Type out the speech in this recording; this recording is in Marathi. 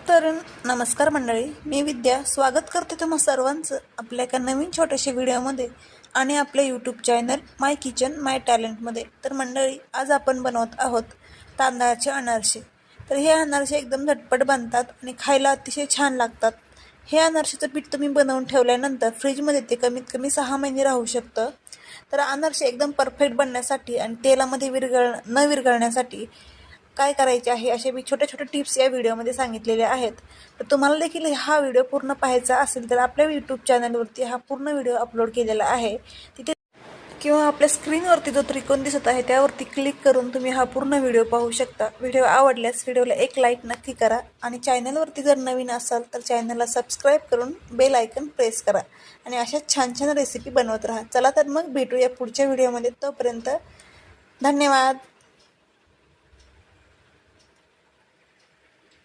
तर नमस्कार मंडळी, मी विद्या स्वागत करते तुम्हा सर्वांचं आपल्या एका नवीन छोट्याशा व्हिडिओमध्ये आणि आपल्या यूट्यूब चॅनल माय किचन माय टॅलेंटमध्ये. तर मंडळी, आज आपण बनवत आहोत तांदळाचे अनारसे. तर हे अनारसे एकदम झटपट बनतात आणि खायला अतिशय छान लागतात. हे अनारसेचं पीठ तुम्ही बनवून ठेवल्यानंतर फ्रीजमध्ये ते कमीत कमी 6 महिने राहू शकतं. तर अनारसे एकदम परफेक्ट बनण्यासाठी आणि तेलामध्ये न विरघळण्यासाठी काय करायचे आहे असे मी छोट्या छोट्या टिप्स या व्हिडिओमध्ये सांगितलेल्या आहेत. तर तुम्हाला देखील हा व्हिडिओ पूर्ण पाहायचा असेल तर आपल्या यूट्यूब चॅनलवरती हा पूर्ण व्हिडिओ अपलोड केलेला आहे. तिथे किंवा आपल्या स्क्रीनवरती जो त्रिकोण दिसत आहे त्यावरती क्लिक करून तुम्ही हा पूर्ण व्हिडिओ पाहू शकता. व्हिडिओ आवडल्यास व्हिडिओला एक लाईक नक्की करा आणि चॅनलवरती जर नवीन असाल तर चॅनलला सबस्क्राईब करून बेल आयकन प्रेस करा आणि अशा छान छान रेसिपी बनवत राहा. चला तर मग भेटूया पुढच्या व्हिडिओमध्ये. तोपर्यंत धन्यवाद.